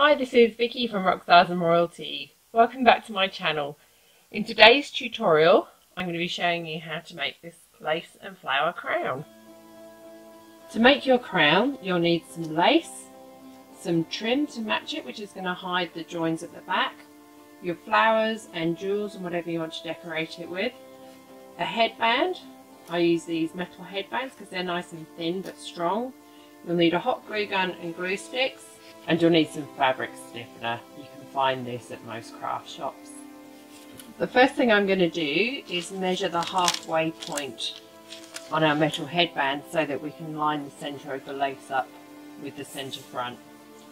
Hi, this is Vicky from Rockstars and Royalty. Welcome back to my channel. In today's tutorial, I'm going to be showing you how to make this lace and flower crown. To make your crown, you'll need some lace, some trim to match it, which is going to hide the joins at the back, your flowers and jewels and whatever you want to decorate it with, a headband. I use these metal headbands because they're nice and thin but strong. You'll need a hot glue gun and glue sticks, and you'll need some fabric stiffener. You can find this at most craft shops. The first thing I'm going to do is measure the halfway point on our metal headband so that we can line the centre of the lace up with the centre front.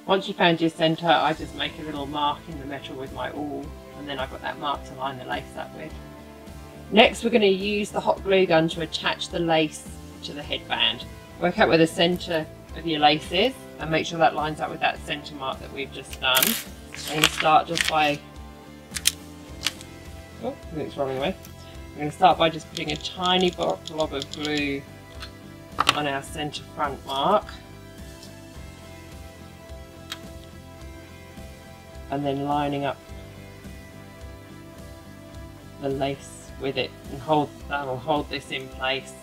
Once you found your centre, I just make a little mark in the metal with my awl, and then I've got that mark to line the lace up with. Next, we're going to use the hot glue gun to attach the lace to the headband. Work out where the centre of your lace is and make sure that lines up with that centre mark that we've just done. And you start just by, oh, I think it's running away. I'm going to start by just putting a tiny blob of glue on our centre front mark, and then lining up the lace with it, and that will hold this in place.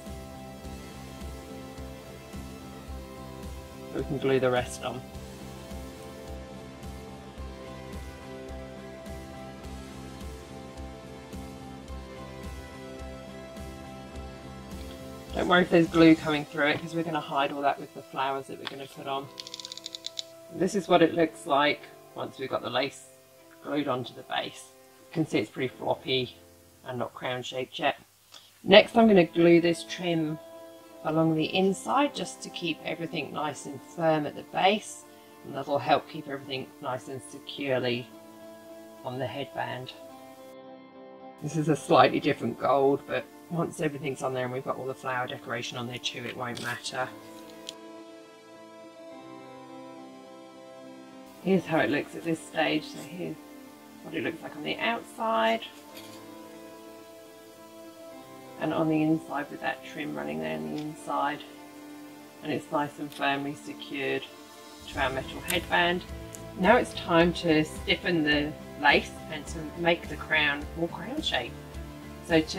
We can glue the rest on. Don't worry if there's glue coming through it, because we're going to hide all that with the flowers that we're going to put on. This is what it looks like once we've got the lace glued onto the base. You can see it's pretty floppy and not crown shaped yet. Next, I'm going to glue this trim along the inside just to keep everything nice and firm at the base, and that'll help keep everything nice and securely on the headband. This is a slightly different gold, but once everything's on there and we've got all the flower decoration on there too, it won't matter. Here's how it looks at this stage. So here's what it looks like on the outside, and on the inside with that trim running there on the inside, and it's nice and firmly secured to our metal headband. Now it's time to stiffen the lace and to make the crown more crown shape. So at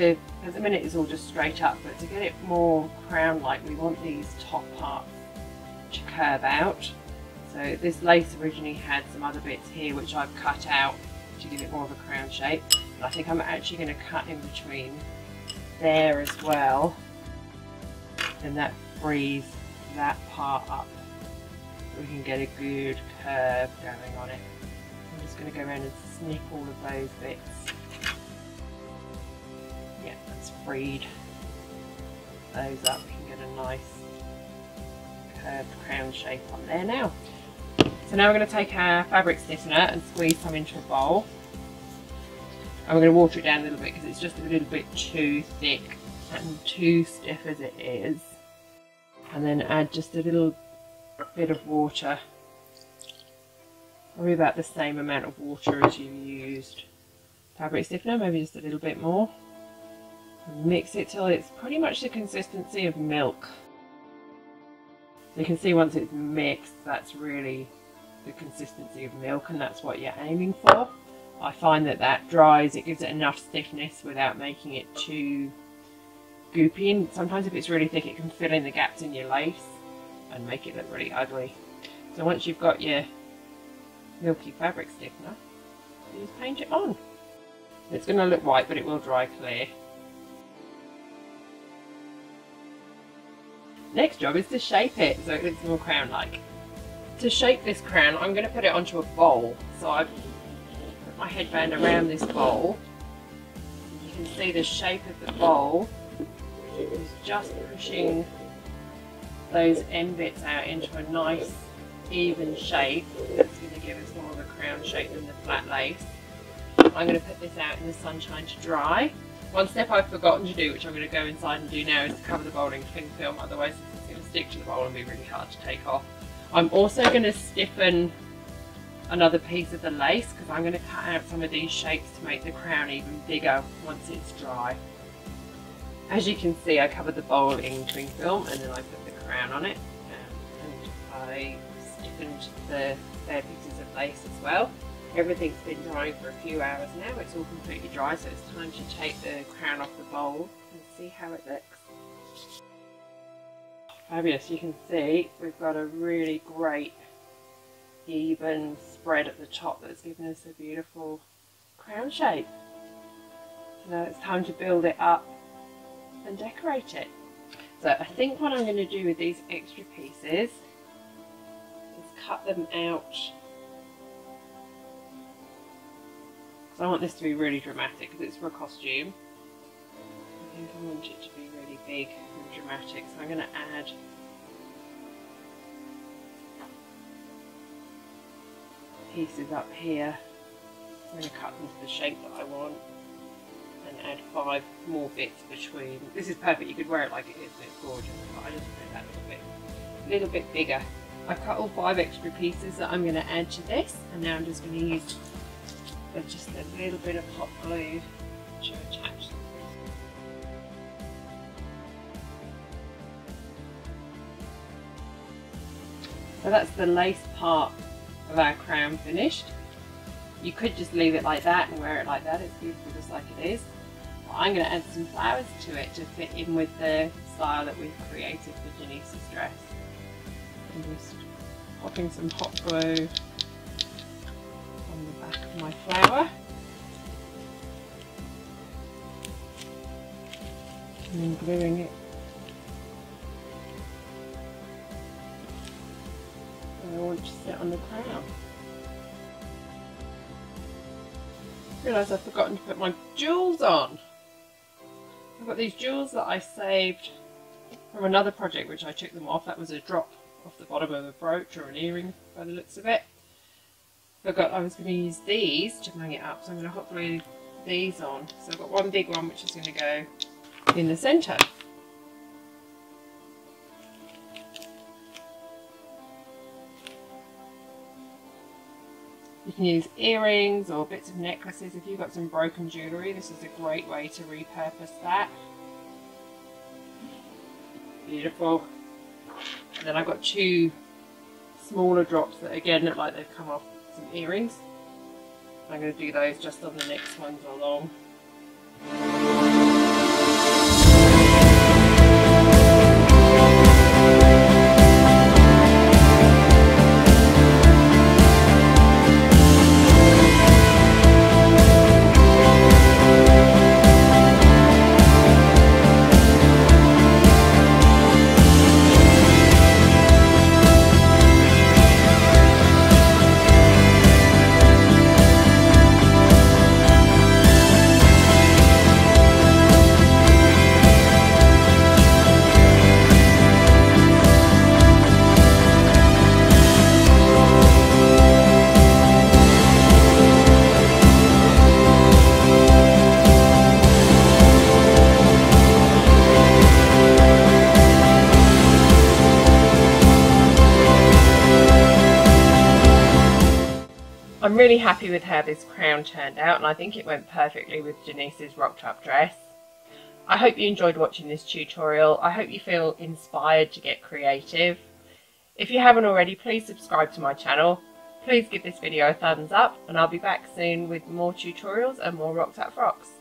the minute it's all just straight up, but to get it more crown like, we want these top parts to curve out. So this lace originally had some other bits here which I've cut out to give it more of a crown shape, and I think I'm actually going to cut in between there as well, and that frees that part up so we can get a good curve going on it. I'm just going to go around and snip all of those bits. Yeah, that's freed those up. We can get a nice curved crown shape on there now. So now we're going to take our fabric stiffener and squeeze some into a bowl. And we're going to water it down a little bit because it's just a little bit too thick and too stiff as it is. And then add just a little bit of water, probably about the same amount of water as you used fabric stiffener, maybe just a little bit more. And mix it till it's pretty much the consistency of milk. So you can see once it's mixed, that's really the consistency of milk, and that's what you're aiming for. I find that that dries, it gives it enough stiffness without making it too goopy, and sometimes if it's really thick it can fill in the gaps in your lace and make it look really ugly. So once you've got your milky fabric stiffener, you just paint it on. It's going to look white, but it will dry clear. Next job is to shape it so it looks more crown-like. To shape this crown, I'm going to put it onto a bowl. So I've put my headband around this bowl. You can see the shape of the bowl is just pushing those end bits out into a nice even shape that's going to give us more of a crown shape than the flat lace. I'm going to put this out in the sunshine to dry. One step I've forgotten to do, which I'm going to go inside and do now, is to cover the bowl in cling film, otherwise it's going to stick to the bowl and be really hard to take off. I'm also going to stiffen another piece of the lace because I'm going to cut out some of these shapes to make the crown even bigger once it's dry. As you can see, I covered the bowl in cling film and then I put the crown on it, and I stiffened the bare pieces of lace as well. Everything's been drying for a few hours now. It's all completely dry, so it's time to take the crown off the bowl and see how it looks. Fabulous. You can see we've got a really great even spread at the top that's given us a beautiful crown shape. So now it's time to build it up and decorate it. So I think what I'm going to do with these extra pieces is cut them out. So I want this to be really dramatic because it's for a costume. I think I want it to be really big and dramatic, so I'm going to add pieces up here. I'm going to cut them to the shape that I want and add 5 more bits between. This is perfect, you could wear it like it is and it's gorgeous, but I just made that a little bit bigger. I cut all 5 extra pieces that I'm going to add to this, and now I'm just going to use just a little bit of hot glue to attach them. So that's the lace part of our crown finished. You could just leave it like that and wear it like that, it's beautiful just like it is. But I'm going to add some flowers to it to fit in with the style that we've created for Jeanice's dress. I'm just popping some hot glue on the back of my flower. And then gluing it. And I want to sit on the crown. I realised I've forgotten to put my jewels on. I've got these jewels that I saved from another project which I took them off. That was a drop off the bottom of a brooch or an earring by the looks of it. Forgot I was going to use these to hang it up, so I'm going to hot glue these on. So I've got one big one which is going to go in the centre. You can use earrings or bits of necklaces. If you've got some broken jewellery, this is a great way to repurpose that. Beautiful. And then I've got 2 smaller drops that again look like they've come off some earrings. I'm going to do those just on the next ones along. I'm really happy with how this crown turned out, and I think it went perfectly with Jeanice's rocked up dress. I hope you enjoyed watching this tutorial. I hope you feel inspired to get creative. If you haven't already, please subscribe to my channel. Please give this video a thumbs up, and I'll be back soon with more tutorials and more rocked up frocks.